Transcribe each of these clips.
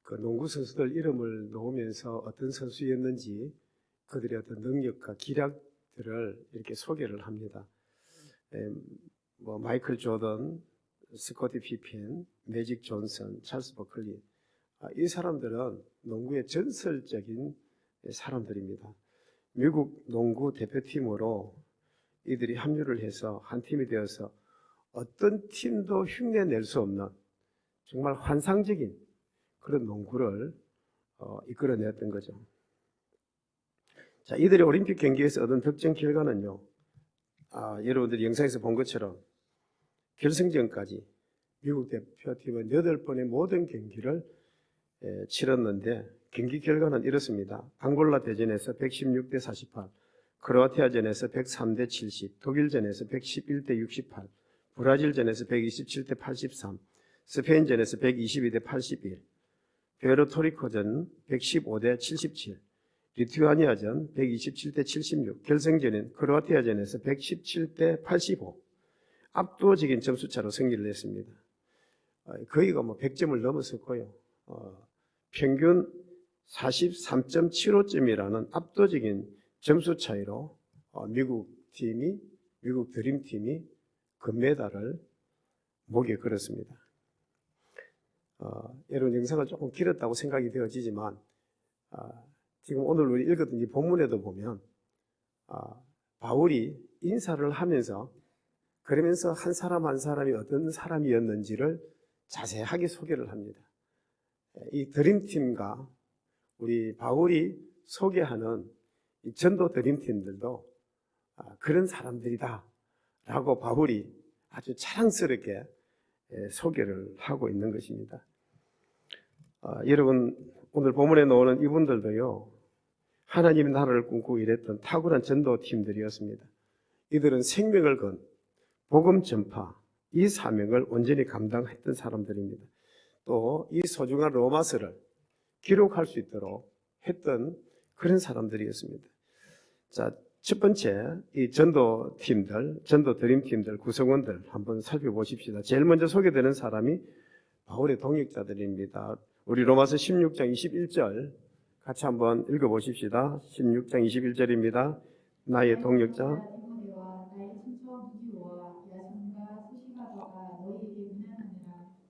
그 농구 선수들 이름을 놓으면서 어떤 선수였는지 그들의 어떤 능력과 기량들을 이렇게 소개를 합니다. 뭐 마이클 조던, 스코티 피펜, 매직 존슨, 찰스 버클리, 이 사람들은 농구의 전설적인 사람들입니다. 미국 농구 대표팀으로 이들이 합류를 해서 한 팀이 되어서 어떤 팀도 흉내낼 수 없는 정말 환상적인 그런 농구를 이끌어냈던 거죠. 자, 이들이 올림픽 경기에서 얻은 득점 결과는요, 여러분들이 영상에서 본 것처럼 결승전까지 미국 대표팀은 8번의 모든 경기를 치렀는데 경기 결과는 이렇습니다. 앙골라 대전에서 116대 48, 크로아티아전에서 103대 70, 독일전에서 111대 68, 브라질전에서 127대 83, 스페인전에서 122대 81, 푸에르토리코전 115대 77, 리투아니아전 127대 76, 결승전인 크로아티아전에서 117대 85, 압도적인 점수차로 승리를 했습니다. 거의가 100점을 넘었었고요. 평균 43.75점이라는 압도적인 점수 차이로 미국 드림팀이 금메달을 목에 걸었습니다. 여러분 영상을 조금 길었다고 생각이 되어지지만 지금 오늘 우리 읽었던 이 본문에도 보면 바울이 인사를 하면서 그러면서 한 사람 한 사람이 어떤 사람이었는지를 자세하게 소개를 합니다. 이 드림팀과 우리 바울이 소개하는 이 전도 드림팀들도 그런 사람들이다 라고 바울이 아주 자랑스럽게 소개를 하고 있는 것입니다. 여러분 오늘 본문에 나오는 이분들도요, 하나님의 나라를 꿈꾸고 일했던 탁월한 전도팀들이었습니다. 이들은 생명을 건 복음 전파, 이 사명을 온전히 감당했던 사람들입니다. 또 이 소중한 로마서를 기록할 수 있도록 했던 그런 사람들이었습니다. 자, 첫 번째 이 전도 드림팀들 구성원들 한번 살펴보십시다. 제일 먼저 소개되는 사람이 바울의 동역자들입니다. 우리 로마서 16장 21절 같이 한번 읽어보십시다. 16장 21절입니다. 나의 동역자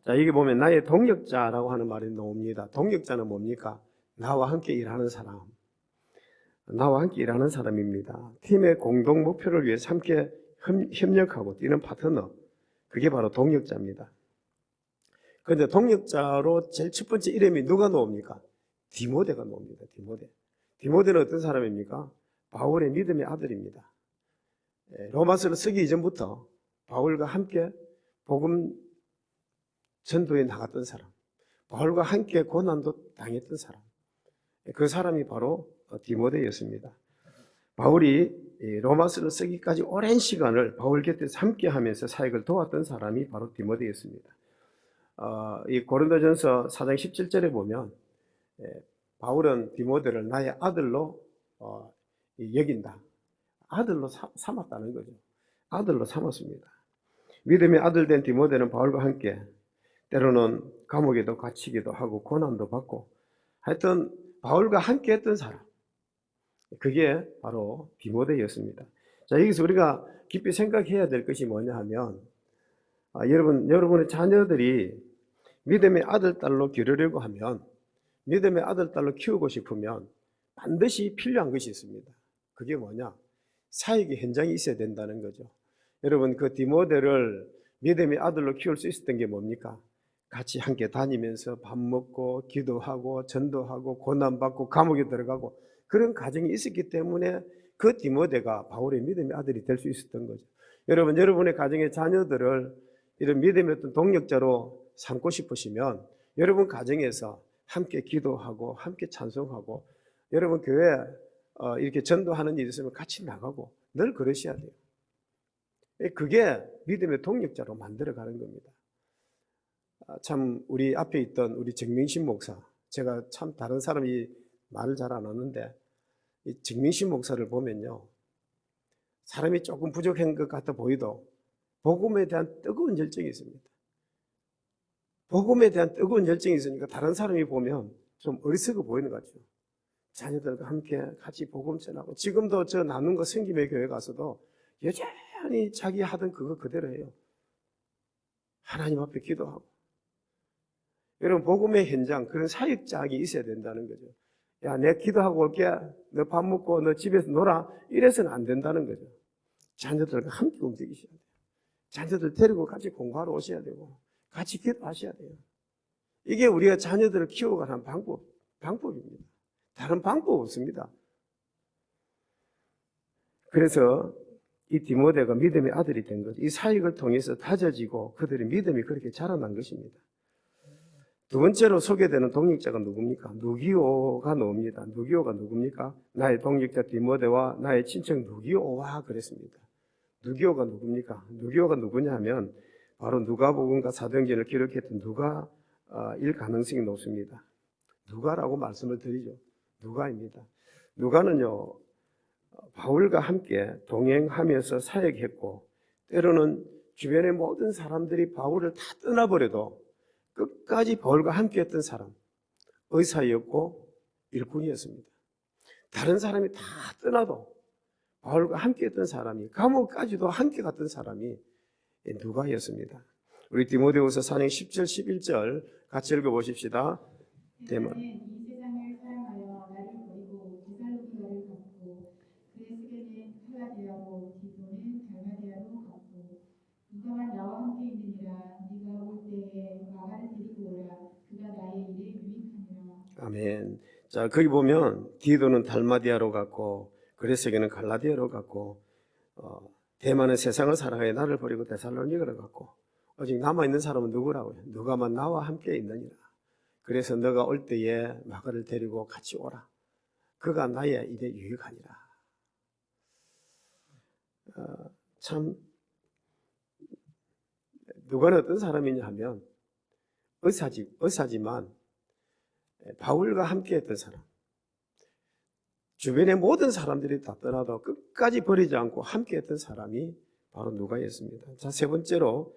자, 이게 보면 나의 동역자라고 하는 말이 나옵니다. 동역자는 뭡니까? 나와 함께 일하는 사람. 나와 함께 일하는 사람입니다. 팀의 공동 목표를 위해서 함께 협력하고 뛰는 파트너. 그게 바로 동역자입니다. 그런데 동역자로 제일 첫 번째 이름이 누가 나옵니까? 디모데가 나옵니다. 디모데는 어떤 사람입니까? 바울의 믿음의 아들입니다. 로마서를 쓰기 이전부터 바울과 함께 복음 전도에 나갔던 사람, 바울과 함께 고난도 당했던 사람, 그 사람이 바로 디모데였습니다. 바울이 로마서를 쓰기까지 오랜 시간을 바울 곁에서 함께 하면서 사역을 도왔던 사람이 바로 디모데였습니다. 이 고린도전서 4장 17절에 보면 바울은 디모데를 나의 아들로 여긴다. 아들로 삼았다는 거죠. 아들로 삼았습니다. 믿음의 아들 된 디모데는 바울과 함께 때로는 감옥에도 갇히기도 하고 고난도 받고 하여튼 바울과 함께 했던 사람, 그게 바로 디모데였습니다. 자, 여기서 우리가 깊이 생각해야 될 것이 뭐냐 하면 여러분의 자녀들이 믿음의 아들, 딸로 기르려고 하면, 믿음의 아들, 딸로 키우고 싶으면 반드시 필요한 것이 있습니다. 그게 뭐냐? 사역의 현장이 있어야 된다는 거죠. 여러분, 그 디모데를 믿음의 아들로 키울 수 있었던 게 뭡니까? 같이 함께 다니면서 밥 먹고 기도하고 전도하고 고난받고 감옥에 들어가고 그런 가정이 있었기 때문에 그 디모데가 바울의 믿음의 아들이 될 수 있었던 거죠. 여러분의 가정의 자녀들을 이런 믿음의 어떤 동력자로 삼고 싶으시면 여러분 가정에서 함께 기도하고 함께 찬송하고 여러분 교회 이렇게 전도하는 일이 있으면 같이 나가고 늘 그러셔야 돼요. 그게 믿음의 동력자로 만들어가는 겁니다. 참 우리 앞에 있던 우리 정명신 목사, 제가 참 다른 사람이 말을 잘 안 하는데 이 정명신 목사를 보면요, 사람이 조금 부족한 것 같아 보이도 복음에 대한 뜨거운 열정이 있습니다. 복음에 대한 뜨거운 열정이 있으니까 다른 사람이 보면 좀 어리석어 보이는 것 같죠. 자녀들과 함께 같이 복음 전하고, 지금도 저 나눈 거 생김의 교회 가서도 여전히 자기 하던 그거 그대로 해요. 하나님 앞에 기도하고. 여러분, 복음의 현장, 그런 사역장이 있어야 된다는 거죠. 야, 내 기도하고 올게. 너 밥 먹고 너 집에서 놀아. 이래서는 안 된다는 거죠. 자녀들과 함께 움직이셔야 돼요. 자녀들 데리고 같이 공부하러 오셔야 되고, 같이 기도하셔야 돼요. 이게 우리가 자녀들을 키워가는 방법입니다. 다른 방법 없습니다. 그래서 이 디모데가 믿음의 아들이 된 것, 이 사역을 통해서 다져지고 그들의 믿음이 그렇게 자라난 것입니다. 두 번째로 소개되는 동역자가 누굽니까? 누기오가 나옵니다. 누기오가 누굽니까? 나의 동역자 디모데와 나의 친척 누기오와 그랬습니다. 누기오가 누굽니까? 누기오가 누구냐 하면 바로 누가복음과 사도행전을 기록했던 누가일 가능성이 높습니다. 누가라고 말씀을 드리죠. 누가입니다. 누가는요, 바울과 함께 동행하면서 사역했고, 때로는 주변의 모든 사람들이 바울을 다 떠나버려도 끝까지 바울과 함께 했던 사람, 의사였고 일꾼이었습니다. 다른 사람이 다 떠나도 바울과 함께 했던 사람이, 감옥까지도 함께 갔던 사람이 누가였습니다. 우리 디모데후서 4장 10절 11절 같이 읽어보십시다. 대만은 이 세상을 사랑하여 나를 버리고 데살로니가를 갔고, 그레스게는 갈라디아로, 디도는 달마디아로 갔고, 누가만 나와 함께 있느니라. 네가 올 때에 마가를 데리고 오라. 그가 나의 일에 유익하니라. 아멘. 자, 거기 보면 디도는 달마디아로 갔고, 그레스게는 갈라디아로 갔고, 대만은 세상을 사랑하여 나를 버리고 데살로니가로 갔고, 오직 남아있는 사람은 누구라고요? 누가만 나와 함께 있느니라. 그래서 너가 올 때에 마가를 데리고 같이 오라. 그가 나의 일에 유익하니라. 참 누가는 어떤 사람이냐 하면 의사지만 바울과 함께 했던 사람. 주변의 모든 사람들이 다 떠나도 끝까지 버리지 않고 함께 했던 사람이 바로 누가였습니다. 자, 세 번째로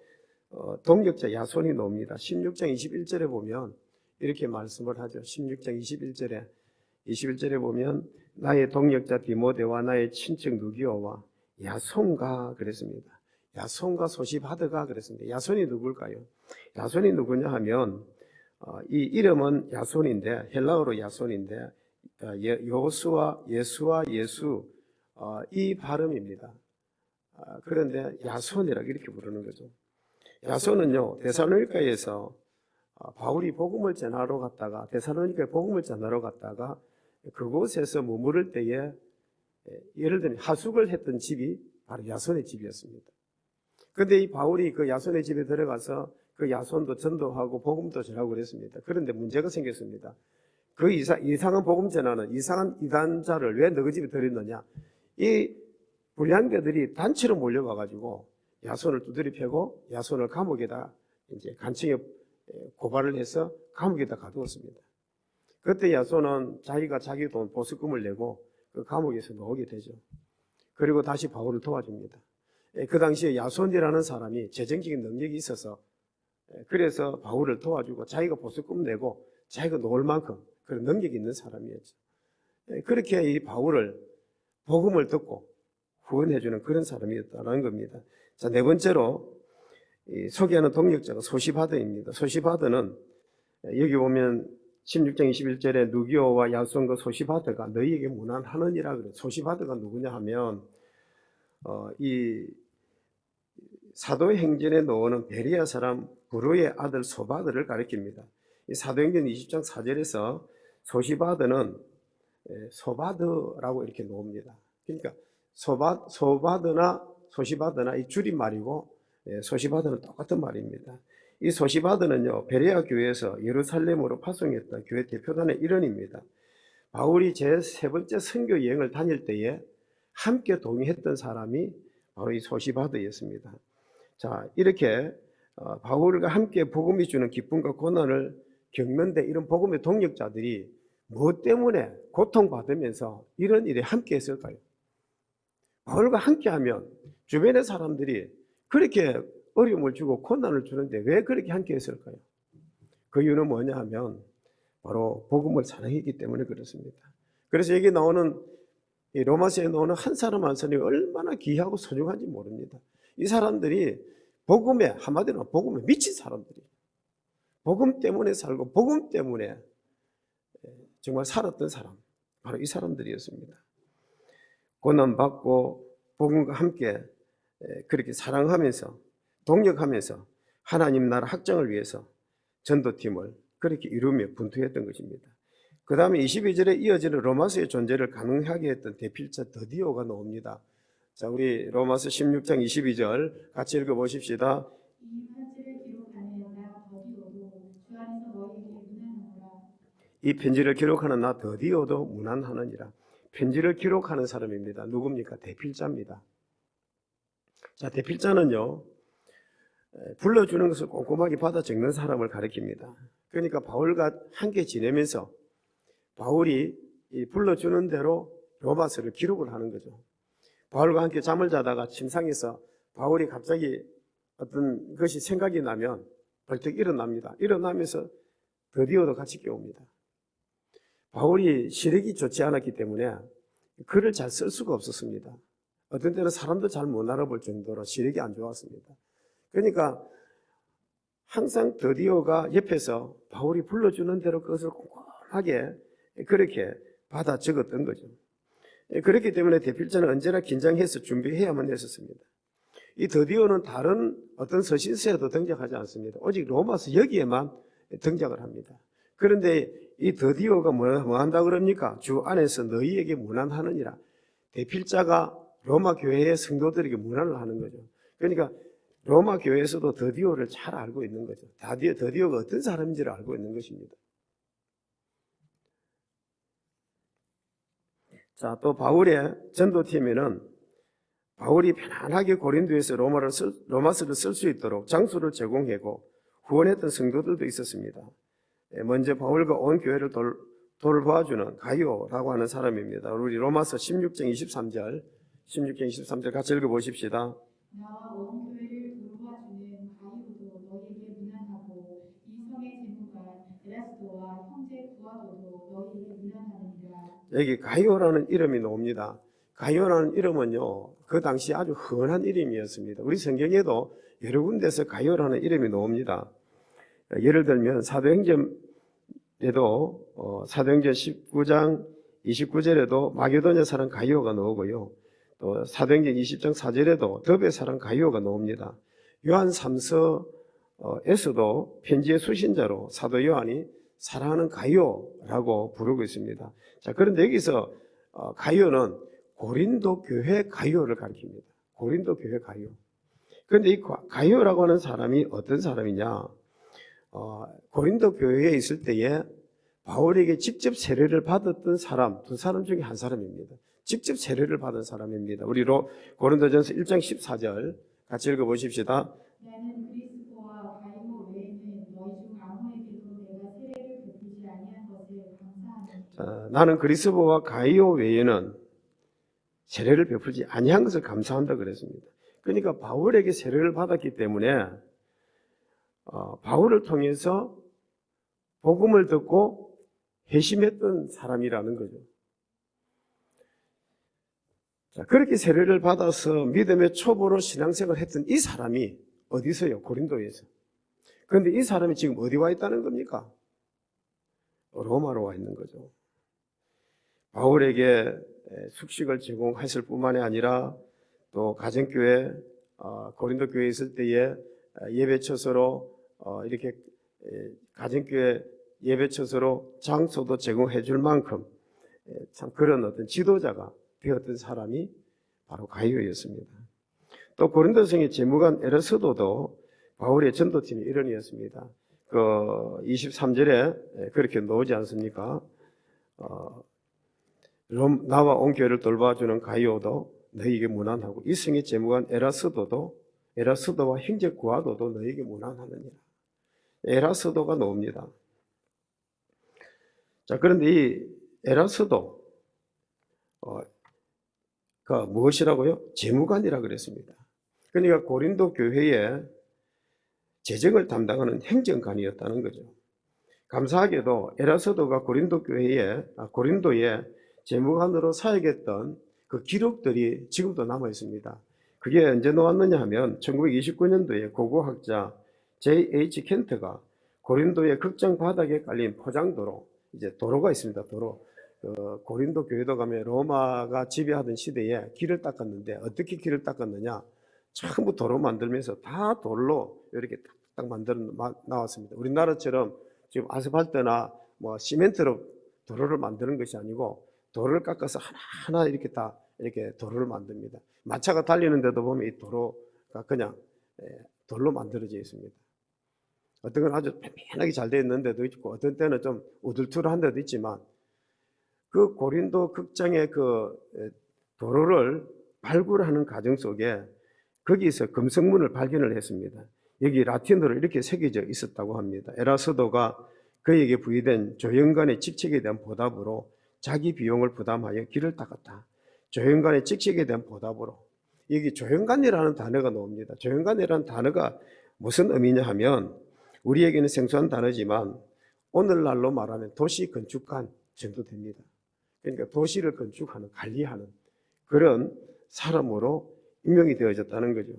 동역자 야손이 나옵니다. 16장 21절에 보면 이렇게 말씀을 하죠. 16장 21절에 보면 나의 동역자 디모데와 나의 친척 누기오와 야손과 그랬습니다. 야손과 소시바드가 그랬습니다. 야손이 누굴까요? 야손이 누구냐 하면 이 이름은 야손인데, 헬라어로 야손인데 여호수와 예수와 예수 이 발음입니다. 그런데 야손이라고 이렇게 부르는 거죠. 야손은요, 데살로니가에서 바울이 복음을 전하러 갔다가, 데살로니가에 복음을 전하러 갔다가 그곳에서 머무를 때에 예를 들면 하숙을 했던 집이 바로 야손의 집이었습니다. 그런데 이 바울이 그 야손의 집에 들어가서 그 야손도 전도하고 복음도 전하고 그랬습니다. 그런데 문제가 생겼습니다. 그 이상한 복음 전하는 이상한 이단자를 왜 너희 집에 들였느냐? 이 불량배들이 단체로 몰려와가지고 야손을 두드려 패고 야손을 감옥에다 이제 간청에 고발을 해서 감옥에다 가두었습니다. 그때 야손은 자기가 자기 돈 보석금을 내고 그 감옥에서 나오게 되죠. 그리고 다시 바울을 도와줍니다. 그 당시에 야손이라는 사람이 재정적인 능력이 있어서 그래서 바울을 도와주고 자기가 보석금 내고 자기가 놓을 만큼 그런 능력이 있는 사람이었죠. 그렇게 이 바울을 복음을 듣고 후원해주는 그런 사람이었다는 겁니다. 자, 네 번째로 소개하는 동역자가 소시바드입니다. 소시바드는 여기 보면 16장 21절에 누기오와 야손과 소시바드가 너희에게 무난하느니라 그래요. 소시바드가 누구냐 하면 이 사도행전에 나오는 베리아 사람 부르의 아들 소바드를 가리킵니다. 이 사도행전 20장 4절에서 소시바드는 소바드라고 이렇게 나옵니다. 그러니까 소바드나 소시바드나 이 줄임말이고 소시바드는 똑같은 말입니다. 이 소시바드는요, 베레아 교회에서 예루살렘으로 파송했던 교회 대표단의 일원입니다. 바울이 제 세 번째 선교 여행을 다닐 때에 함께 동의했던 사람이 바로 이 소시바드였습니다. 자, 이렇게 바울과 함께 복음이 주는 기쁨과 고난을 겪는데 이런 복음의 동역자들이 무엇 때문에 고통받으면서 이런 일에 함께 했을까요? 바울과 함께하면 주변의 사람들이 그렇게 어려움을 주고 고난을 주는데 왜 그렇게 함께 했을까요? 그 이유는 뭐냐 하면 바로 복음을 사랑했기 때문에 그렇습니다. 그래서 여기 나오는 이 로마서에 나오는 한 사람 한 사람이 얼마나 귀하고 소중한지 모릅니다. 이 사람들이 복음에, 한마디로 복음에 미친 사람들이, 복음 때문에 살고 복음 때문에 정말 살았던 사람, 바로 이 사람들이었습니다. 고난받고 복음과 함께 그렇게 사랑하면서 동력하면서 하나님 나라 확장을 위해서 전도팀을 그렇게 이루며 분투했던 것입니다. 그 다음에 22절에 이어지는 로마서의 존재를 가능하게 했던 대필자 드디오가 나옵니다. 자, 우리 로마서 16장 22절 같이 읽어보십시다. 이 편지를 기록하는 나 더디오도 주 안에서 너희에게 문안하노라. 이 편지를 기록하는 나 더디오도 문안하느니라. 편지를 기록하는 사람입니다. 누굽니까? 대필자입니다. 자, 대필자는요, 불러주는 것을 꼼꼼하게 받아 적는 사람을 가리킵니다. 그러니까 바울과 함께 지내면서 바울이 이 불러주는 대로 로마서를 기록을 하는 거죠. 바울과 함께 잠을 자다가 침상에서 바울이 갑자기 어떤 것이 생각이 나면 벌떡 일어납니다. 일어나면서 드디어도 같이 깨웁니다. 바울이 시력이 좋지 않았기 때문에 글을 잘 쓸 수가 없었습니다. 어떤 때는 사람도 잘 못 알아볼 정도로 시력이 안 좋았습니다. 그러니까 항상 드디어가 옆에서 바울이 불러주는 대로 그것을 꼼꼼하게 그렇게 받아 적었던 거죠. 그렇기 때문에 대필자는 언제나 긴장해서 준비해야만 했었습니다. 이 드디어는 다른 어떤 서신서에도 등장하지 않습니다. 오직 로마서 여기에만 등장을 합니다. 그런데 이 드디어가 뭐 한다 그럽니까? 주 안에서 너희에게 문안하느니라. 대필자가 로마 교회의 성도들에게 문안을 하는 거죠. 그러니까 로마 교회에서도 드디어를 잘 알고 있는 거죠. 드디어가 어떤 사람인지를 알고 있는 것입니다. 자, 또 바울의 전도팀에는 바울이 편안하게 고린도에서 로마서를 쓸 수 있도록 장소를 제공하고 후원했던 성도들도 있었습니다. 먼저 바울과 온 교회를 돌봐주는 가이오라고 하는 사람입니다. 우리 로마서 16장 23절 같이 읽어보십시다. 나와 온 교회를 돌봐주는 가이오도 너희에게 문안하고 이 성의 재무관 에라스도와 형제 구아도도 너희에게 문안하느니라. 여기 가이오라는 이름이 나옵니다. 가이오라는 이름은요, 그 당시 아주 흔한 이름이었습니다. 우리 성경에도 여러 군데서 가이오라는 이름이 나옵니다. 예를 들면 사도행전에도 사도행전 19장 29절에도 마게도냐 사람 가이오가 나오고요. 또 사도행전 20장 4절에도 더베 사람 가이오가 나옵니다. 요한 3서에서도 편지의 수신자로 사도 요한이 사랑하는 가이오라고 부르고 있습니다. 자, 그런데 여기서 가이오는 고린도 교회 가이오를 가리킵니다. 고린도 교회 가이오. 그런데 이 가이오라고 하는 사람이 어떤 사람이냐? 고린도 교회에 있을 때에 바울에게 직접 세례를 받았던 사람, 두 사람 중에 한 사람입니다. 직접 세례를 받은 사람입니다. 우리 고린도전서 1장 14절 같이 읽어보십시다. 나는 그리스도와 가이오 외에는 너희 중 아무에게도 내가 세례를 베푸지 아니한 것을 감사하노니. 자, 나는 그리스도와 가이오 외에는 세례를 베풀지 아니한 것을 감사한다 그랬습니다. 그러니까 바울에게 세례를 받았기 때문에 바울을 통해서 복음을 듣고 회심했던 사람이라는 거죠. 자, 그렇게 세례를 받아서 믿음의 초보로 신앙생활을 했던 이 사람이 어디서요? 고린도에서. 그런데 이 사람이 지금 어디 와 있다는 겁니까? 로마로 와 있는 거죠. 바울에게 숙식을 제공했을 뿐만이 아니라 또 가정교회, 고린도 교회에 있을 때에 예배처소로 이렇게 가정교회 예배처소로 장소도 제공해 줄 만큼 참 그런 어떤 지도자가 되었던 사람이 바로 가이오였습니다. 또 고린도성의 재무관 에르스도도 바울의 전도팀의 일원이었습니다. 그 23절에 그렇게 나오지 않습니까? 나와 온 교회를 돌봐주는 가이오도 너희에게 문안하고 이 성의 재무관 에라스도와 형제 구아도도 너희에게 문안하느니라. 에라스도가 나옵니다. 자, 그런데 이 에라스도가 무엇이라고요? 재무관이라 그랬습니다. 그러니까 고린도 교회의 재정을 담당하는 행정관이었다는 거죠. 감사하게도 에라스도가 고린도에 재무관으로 사역했던 그 기록들이 지금도 남아 있습니다. 그게 언제 나왔느냐 하면 1929년도에 고고학자 J.H. 켄트가 고린도의 극장 바닥에 깔린 포장도로, 이제 도로가 있습니다. 도로. 고린도 교회도 가면 로마가 지배하던 시대에 길을 닦았는데 어떻게 길을 닦았느냐? 전부 도로 만들면서 다 돌로 이렇게 딱 만들어 나왔습니다. 우리나라처럼 지금 아스팔트나 뭐 시멘트로 도로를 만드는 것이 아니고 도로를 깎아서 하나하나 이렇게 다 이렇게 도로를 만듭니다. 마차가 달리는데도 보면 이 도로가 그냥 돌로 만들어져 있습니다. 어떤 건 아주 편하게 잘 되어 있는 데도 있고 어떤 때는 좀 우둘투둘한 데도 있지만 그 고린도 극장의 그 도로를 발굴하는 과정 속에 거기서 금성문을 발견을 했습니다. 여기 라틴어로 이렇게 새겨져 있었다고 합니다. 에라스도가 그에게 부여된 조연관의 직책에 대한 보답으로 자기 비용을 부담하여 길을 닦았다. 조연관의 직책에 대한 보답으로. 여기 조연관이라는 단어가 나옵니다. 조연관이라는 단어가 무슨 의미냐 하면 우리에게는 생소한 단어지만 오늘날로 말하면 도시 건축관 정도 됩니다. 그러니까 도시를 건축하는, 관리하는 그런 사람으로 임명이 되어졌다는 거죠.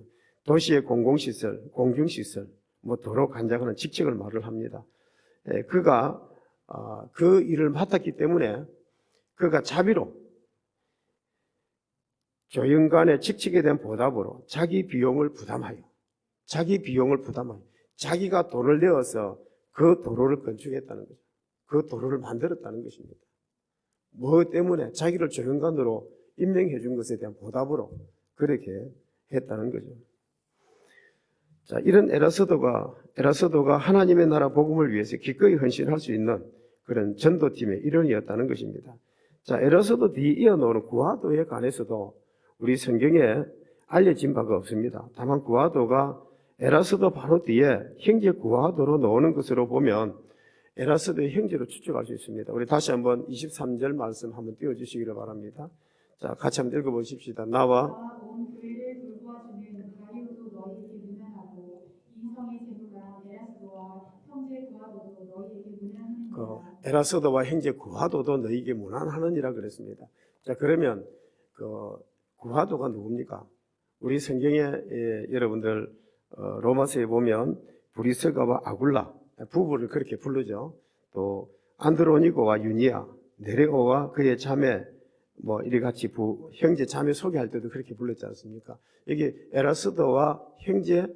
도시의 공공시설, 공중시설, 뭐 도로 관장하는 직책을 말을 합니다. 그가 그 일을 맡았기 때문에 그가 자비로 조연관의 직책에 대한 보답으로 자기 비용을 부담하여 자기가 돈을 내어서 그 도로를 건축했다는 거죠. 그 도로를 만들었다는 것입니다. 뭐 때문에? 자기를 조연관으로 임명해 준 것에 대한 보답으로 그렇게 했다는 거죠. 자, 이런 에라스도가 하나님의 나라 복음을 위해서 기꺼이 헌신할 수 있는 그런 전도팀의 일원이었다는 것입니다. 자, 에라스도 뒤 이어놓은 구하도에 관해서도 우리 성경에 알려진 바가 없습니다. 다만 구하도가 에라스도 바로 뒤에 형제 구하도로 나오는 것으로 보면 에라스도의 형제로 추측할 수 있습니다. 우리 다시 한번 23절 말씀 한번 띄워주시기를 바랍니다. 자, 같이 한번 읽어보십시다. 나와 온 교회를 돌보아주는 가룟도 너희에게 문안하고 이 성의 제후가 에라스도와 형제 구하도도 너희에게 문안하느니라. 에라스도와 형제 구하도도 너희에게 문안하느니라 그랬습니다. 자, 그러면 구하도가 누굽니까? 우리 성경에 여러분들 로마서에 보면 브리스가와 아굴라 부부를 그렇게 부르죠. 또 안드로니고와 유니아, 네레오와 그의 자매 뭐 이리 같이 형제 자매 소개할 때도 그렇게 불렀지 않습니까? 여기 에라스도와 형제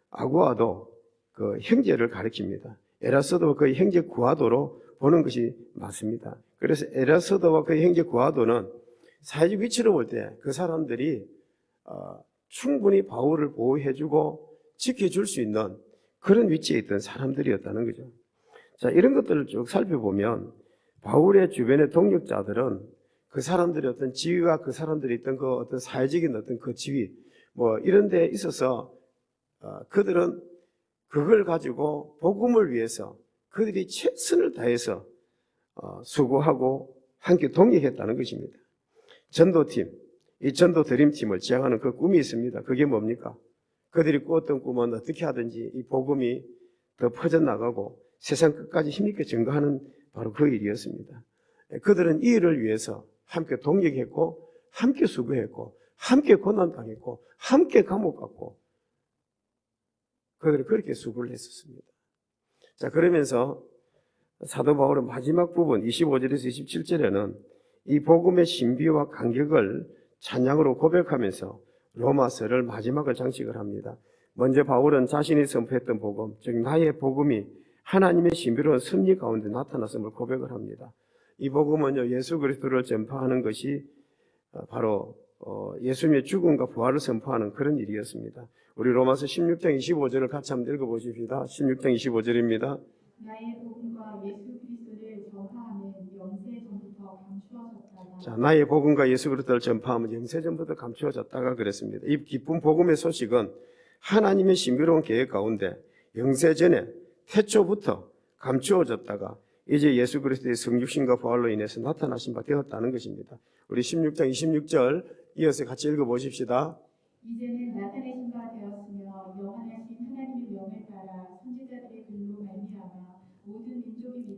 아구아도 그 형제를 가리킵니다. 에라스도와 그 형제 구아도로 보는 것이 맞습니다. 그래서 에라스도와 그 형제 구아도는 사회적 위치로 볼 때 그 사람들이 충분히 바울을 보호해주고 지켜줄 수 있는 그런 위치에 있던 사람들이었다는 거죠. 자, 이런 것들을 쭉 살펴보면 바울의 주변의 동력자들은 그 사람들의 어떤 지위와 그 사람들이 있던 그 어떤 사회적인 어떤 그 지위 뭐 이런 데 있어서 그들은 그걸 가지고 복음을 위해서 그들이 최선을 다해서 수고하고 함께 동력했다는 것입니다. 전도팀, 이 전도 드림팀을 지향하는 그 꿈이 있습니다. 그게 뭡니까? 그들이 꾸었던 꿈은 어떻게 하든지 이 복음이 더 퍼져나가고 세상 끝까지 힘있게 증거하는 바로 그 일이었습니다. 그들은 이 일을 위해서 함께 동력했고 함께 수고했고 함께 고난당했고 함께 감옥 갔고 그들은 그렇게 수고를 했었습니다. 자, 그러면서 사도 바울은 마지막 부분 25절에서 27절에는 이 복음의 신비와 간격을 찬양으로 고백하면서 로마서를 마지막을 장식을 합니다. 먼저 바울은 자신이 선포했던 복음, 즉 나의 복음이 하나님의 신비로운 섭리 가운데 나타났음을 고백을 합니다. 이 복음은요, 예수 그리스도를 전파하는 것이 바로 예수님의 죽음과 부활을 선포하는 그런 일이었습니다. 우리 로마서 16장 25절을 같이 한번 읽어보십시다. 16장 25절입니다. 나의 복음과 예수 그리스도를 전파하는 영세전부터 감추어졌다가 자, 나의 복음과 예수 그리스도를 전파하면 영세전부터 감추어졌다가 그랬습니다. 이 기쁜 복음의 소식은 하나님의 신비로운 계획 가운데 영세전에 태초부터 감추어졌다가 이제 예수 그리스도의 성육신과 부활로 인해서 나타나신 바 되었다는 것입니다. 우리 16장 26절 이어서 같이 읽어보십시다. 이제는 나타내신 바 되었으며 영원하신 하나님의 명을 따라 선지자들의 글로 말미암아 모든 민족이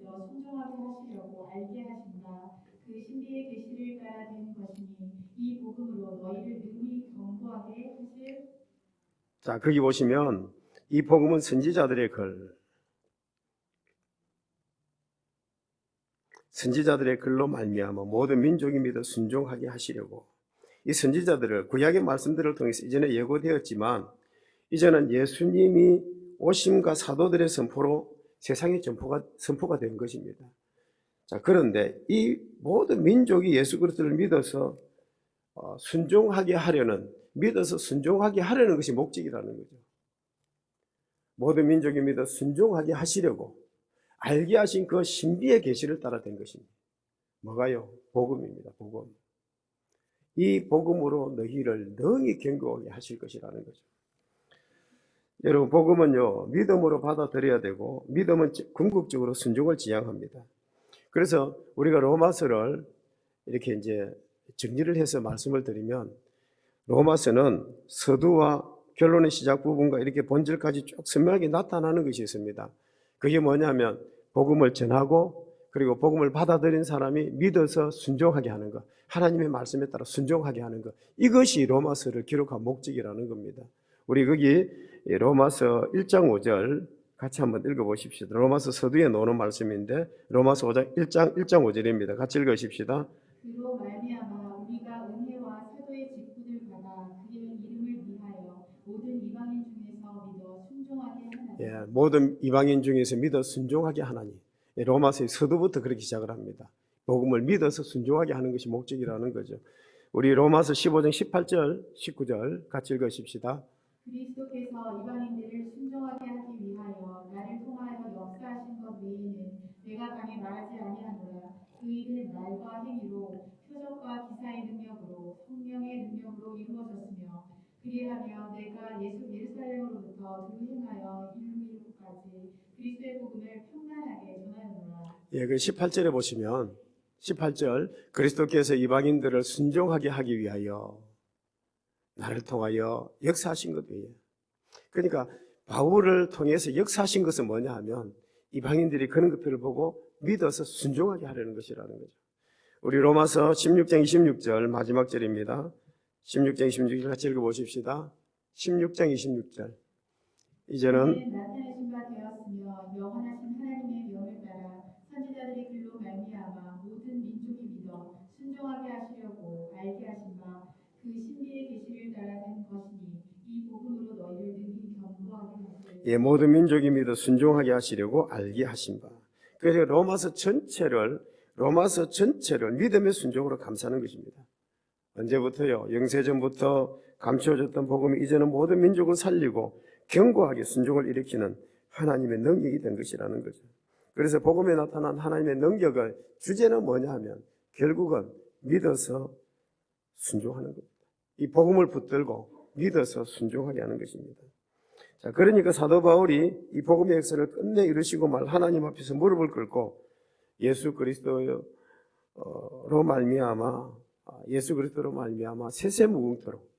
그 신비의 계시를 따라 된 것이니 이 복음으로 너희를 능히 경고하게 하실. 자, 거기 보시면 이 복음은 선지자들의 선지자들의 글로 말미암아 모든 민족이 믿어 순종하게 하시려고. 이 선지자들을 구약의 말씀들을 통해서 이전에 예고되었지만 이제는 예수님이 오심과 사도들의 선포로 세상에 선포가 된 것입니다. 자, 그런데 이 모든 민족이 예수 그리스도를 믿어서 믿어서 순종하게 하려는 것이 목적이라는 거죠. 모든 민족이 믿어 순종하게 하시려고 알게 하신 그 신비의 계시를 따라 된 것입니다. 뭐가요? 복음입니다. 복음. 이 복음으로 너희를 능히 경고하게 하실 것이라는 거죠. 여러분, 복음은요, 믿음으로 받아들여야 되고, 믿음은 궁극적으로 순종을 지향합니다. 그래서 우리가 로마서를 이렇게 이제 정리를 해서 말씀을 드리면, 로마서는 서두와 결론의 시작 부분과 이렇게 본질까지 쭉 선명하게 나타나는 것이 있습니다. 그게 뭐냐면, 복음을 전하고, 그리고 복음을 받아들인 사람이 믿어서 순종하게 하는 것, 하나님의 말씀에 따라 순종하게 하는 것, 이것이 로마서를 기록한 목적이라는 겁니다. 우리 거기 로마서 1장 5절 같이 한번 읽어보십시오. 로마서 서두에 나오는 말씀인데 로마서 5장 1장 5절입니다. 같이 읽으십시다. 그로 말미암아 우리가 은혜와 사도의 직분을 받아 그의 이름을 위하여 모든 이방인 중에서 믿어 순종하게 하나니. 모든 이방인 중에서 믿어 순종하게 하나니. 로마서의 서두부터 그렇게 시작을 합니다. 복음을 믿어서 순종하게 하는 것이 목적이라는 거죠. 우리 로마서 15장 18절 19절 같이 읽으십시다. 그리스도께서 이방인들을 순종하게 하기 위하여 나를 통하여 역사하신 것 외에는 내가 감히 말하지 아니하노라. 그 일은 말과 행위로 표적과 기사의 능력으로 성령의 능력으로 이루어졌으며 그리하며 내가 예루살렘으로부터 들행하여 일루일루까지 그리스도의 복음을 평안하게 전하노라. 그 18절에 보시면 18절 그리스도께서 이방인들을 순종하게 하기 위하여 나를 통하여 역사하신 것 외에. 그러니까 바울을 통해서 역사하신 것은 뭐냐 하면 이방인들이 그런 것들을 보고 믿어서 순종하게 하려는 것이라는 거죠. 우리 로마서 16장 26절 마지막 절입니다. 16장 26절 같이 읽어보십시다. 16장 26절. 이제는 나타내신 바 되었으며 영원하신 하나님의 명을 따라 선지자들의 글로 말미암아 모든 민족이 믿어 순종하게 하시려고 알게 하신 바 그 신비의 계시를 따라 된 것이니 이 복음으로 너희를 능히 경고하게 하시되. 모든 민족이 믿어 순종하게 하시려고 알게 하신 바. 그래서 로마서 전체를 믿음의 순종으로 감싸는 것입니다. 언제부터요? 영세전부터 감추어졌던 복음이 이제는 모든 민족을 살리고 견고하게 순종을 일으키는 하나님의 능력이 된 것이라는 거죠. 그래서 복음에 나타난 하나님의 능력의 주제는 뭐냐 하면 결국은 믿어서 순종하는 겁니다. 이 복음을 붙들고 믿어서 순종하게 하는 것입니다. 자, 그러니까 사도 바울이 이 복음의 역사를 끝내 이루시고 말 하나님 앞에서 무릎을 꿇고 예수 그리스도로 말미암아 세세무궁토록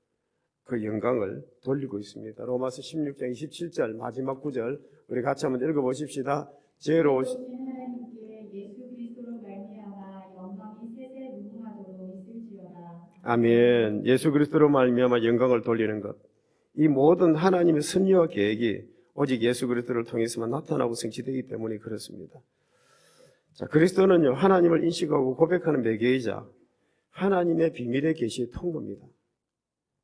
그 영광을 돌리고 있습니다. 로마서 16장 27절 마지막 구절 우리 같이 한번 읽어보십시다. 지혜로우신 하나님께 예수 그리스도로 말미암아 영광이 세세무궁하도록 있을지어다. 아멘. 예수 그리스도로 말미암아 영광을 돌리는 것. 이 모든 하나님의 섭리와 계획이 오직 예수 그리스도를 통해서만 나타나고 성취되기 때문에 그렇습니다. 자, 그리스도는요 하나님을 인식하고 고백하는 매개이자 하나님의 비밀의 계시의 통로입니다.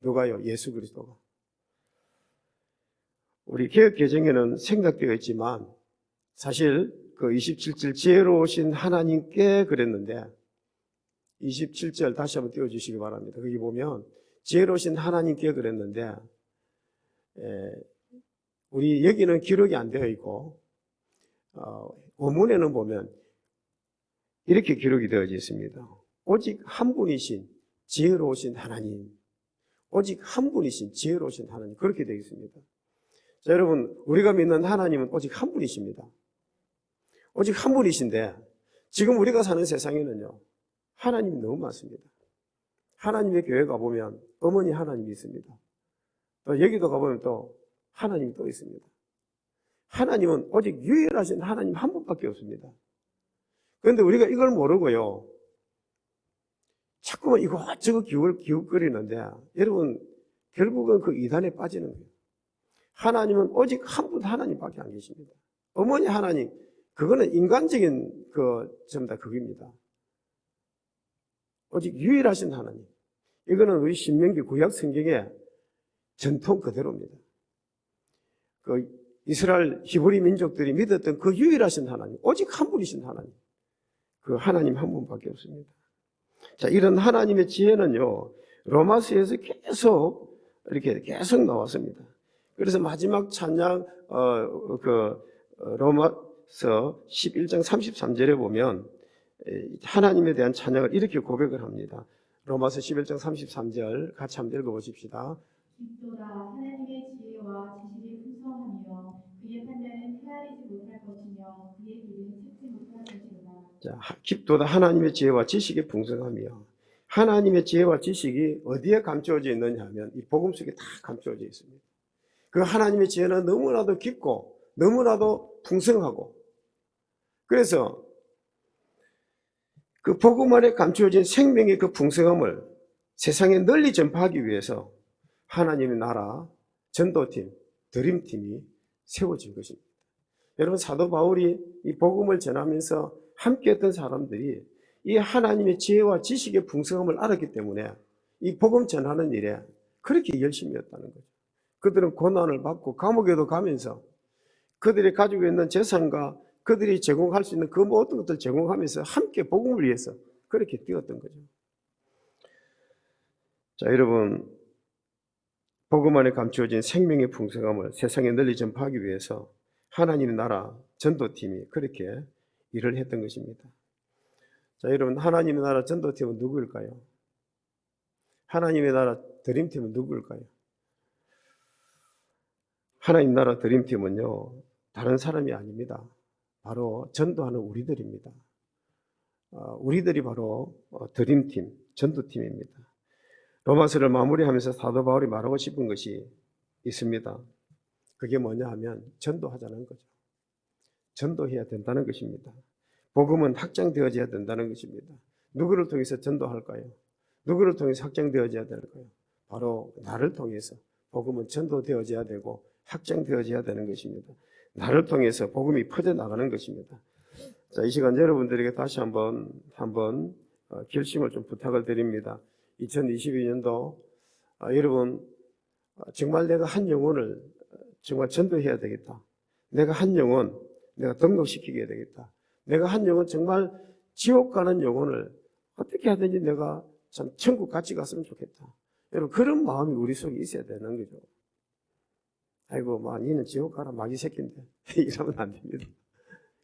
누가요? 예수 그리스도가. 우리 개역 개정에는 생략되어 있지만 사실 그 27절 지혜로우신 하나님께 그랬는데 27절 다시 한번 띄워주시기 바랍니다. 거기 보면 지혜로우신 하나님께 그랬는데 우리 여기는 기록이 안 되어 있고 원문에는 보면 이렇게 기록이 되어져 있습니다. 오직 한 분이신 지혜로우신 하나님, 오직 한 분이신 지혜로우신 하나님, 그렇게 되어 있습니다. 자, 여러분, 우리가 믿는 하나님은 오직 한 분이십니다. 오직 한 분이신데 지금 우리가 사는 세상에는요 하나님이 너무 많습니다. 하나님의 교회 가보면 어머니 하나님이 있습니다. 또 여기도 가보면 또 하나님이 또 있습니다. 하나님은 오직 유일하신 하나님 한 분밖에 없습니다. 그런데 우리가 이걸 모르고요 자꾸만 이것저것 기웃거리는데 여러분 결국은 그 이단에 빠지는 거예요. 하나님은 오직 한 분 하나님밖에 안 계십니다. 어머니 하나님, 그거는 인간적인 전부 다 그겁니다. 오직 유일하신 하나님. 이거는 우리 신명기 구약 성경의 전통 그대로입니다. 그 이스라엘 히브리 민족들이 믿었던 그 유일하신 하나님, 오직 한 분이신 하나님. 그 하나님 한 분밖에 없습니다. 자, 이런 하나님의 지혜는요, 로마서에서 계속 나왔습니다. 그래서 마지막 찬양, 로마서 11장 33절에 보면 하나님에 대한 찬양을 이렇게 고백을 합니다. 로마서 11장 33절 같이 한번 읽어보십시다. 깊도다 하나님의 지혜와 지식이 풍성하며 그의 판단은 헤아리지 못할 것이며 그의 길은 찾지 못할 것이로다. 자, 깊도다 하나님의 지혜와 지식이 풍성하며, 하나님의 지혜와 지식이 어디에 감추어져 있느냐 하면 이 복음 속에 다 감추어져 있습니다. 그 하나님의 지혜는 너무나도 깊고 너무나도 풍성하고, 그래서 그 복음 안에 감추어진 생명의 그 풍성함을 세상에 널리 전파하기 위해서 하나님의 나라 전도팀, 드림팀이 세워진 것입니다. 여러분, 사도 바울이 이 복음을 전하면서 함께 했던 사람들이 이 하나님의 지혜와 지식의 풍성함을 알았기 때문에 이 복음 전하는 일에 그렇게 열심히였다는 거죠. 그들은 고난을 받고 감옥에도 가면서 그들이 가지고 있는 재산과 그들이 제공할 수 있는 그 모든 것들을 제공하면서 함께 복음을 위해서 그렇게 뛰었던 거죠. 자, 여러분, 복음 안에 감추어진 생명의 풍성함을 세상에 널리 전파하기 위해서 하나님의 나라 전도팀이 그렇게 일을 했던 것입니다. 자, 여러분, 하나님의 나라 전도팀은 누구일까요? 하나님의 나라 드림팀은 누구일까요? 하나님 나라 드림팀은요, 다른 사람이 아닙니다. 바로 전도하는 우리들입니다. 우리들이 바로 드림팀, 전도팀입니다. 로마서를 마무리하면서 사도 바울이 말하고 싶은 것이 있습니다. 그게 뭐냐 하면 전도하자는 거죠. 전도해야 된다는 것입니다. 복음은 확장되어져야 된다는 것입니다. 누구를 통해서 전도할까요? 누구를 통해서 확장되어져야 될까요? 바로 나를 통해서 복음은 전도되어져야 되고 확장되어져야 되는 것입니다. 나를 통해서 복음이 퍼져나가는 것입니다. 자, 이 시간 여러분들에게 다시 한번 결심을 좀 부탁을 드립니다. 2022년도 여러분, 정말 내가 한 영혼을 정말 전도해야 되겠다. 내가 한 영혼 내가 등록시키게 되겠다. 내가 한 영혼 정말 지옥 가는 영혼을 어떻게 하든지 내가 참 천국 같이 갔으면 좋겠다. 여러분, 그런 마음이 우리 속에 있어야 되는 거죠. 아이고, 니는 지옥 가라, 마귀 새끼인데. 이러면 안 됩니다.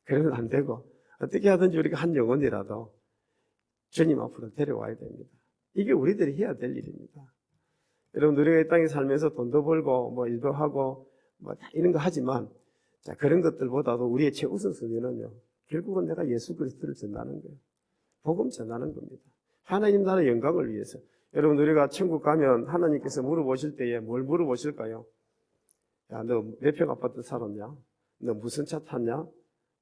그러면 안 되고, 어떻게 하든지 우리가 한 영혼이라도 주님 앞으로 데려와야 됩니다. 이게 우리들이 해야 될 일입니다. 여러분, 우리가 이 땅에 살면서 돈도 벌고, 일도 하고, 이런 거 하지만, 자, 그런 것들보다도 우리의 최우선순위는요, 결국은 내가 예수 그리스도를 전하는 거예요. 복음 전하는 겁니다. 하나님 나라의 영광을 위해서. 여러분, 우리가 천국 가면 하나님께서 물어보실 때에 뭘 물어보실까요? 야, 너 몇 평 아파트 살았냐? 너 무슨 차 탔냐?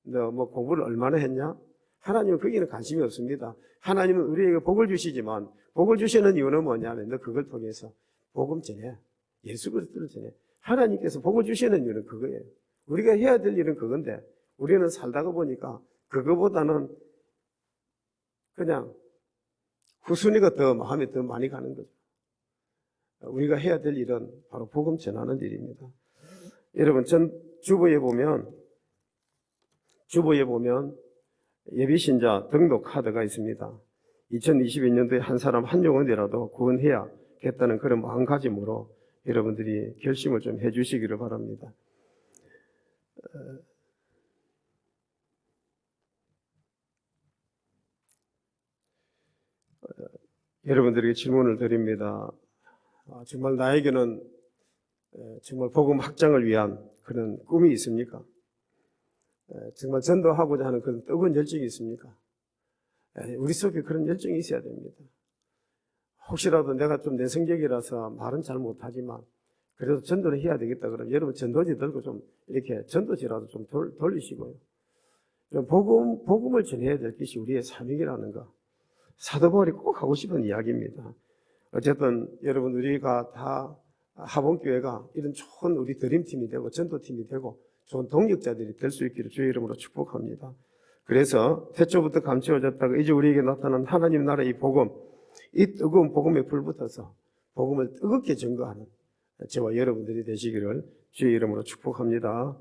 너 공부를 얼마나 했냐? 하나님은 거기는 관심이 없습니다. 하나님은 우리에게 복을 주시지만 복을 주시는 이유는 뭐냐면 너 그걸 통해서 복음 전해. 예수 그리스도를 전해. 하나님께서 복을 주시는 이유는 그거예요. 우리가 해야 될 일은 그건데 우리는 살다가 보니까 그거보다는 그냥 후순위가 더 마음에 더 많이 가는 거죠. 우리가 해야 될 일은 바로 복음 전하는 일입니다. 여러분, 주보에 보면 예비신자 등록 카드가 있습니다. 2022년도에 한 사람 한 영혼이라도 구원해야겠다는 그런 마음가짐으로 여러분들이 결심을 좀 해주시기를 바랍니다. 여러분들에게 질문을 드립니다. 정말 나에게는 정말 복음 확장을 위한 그런 꿈이 있습니까? 정말 전도하고자 하는 그런 뜨거운 열정이 있습니까? 우리 속에 그런 열정이 있어야 됩니다. 혹시라도 내가 좀 내성적이라서 말은 잘 못하지만 그래도 전도를 해야 되겠다 그러면 여러분 전도지 들고 좀 이렇게 전도지라도 좀 돌리시고요. 좀 복음을 전해야 될 것이 우리의 사명이라는 거. 사도 바울이 꼭 하고 싶은 이야기입니다. 어쨌든 여러분 우리가 다 하본교회가 이런 좋은 우리 드림팀이 되고 전도팀이 되고 좋은 동력자들이 될 수 있기를 주의 이름으로 축복합니다. 그래서 태초부터 감추어졌다가 이제 우리에게 나타난 하나님 나라의 이 복음, 이 뜨거운 복음에 불붙어서 복음을 뜨겁게 증거하는 저와 여러분들이 되시기를 주의 이름으로 축복합니다.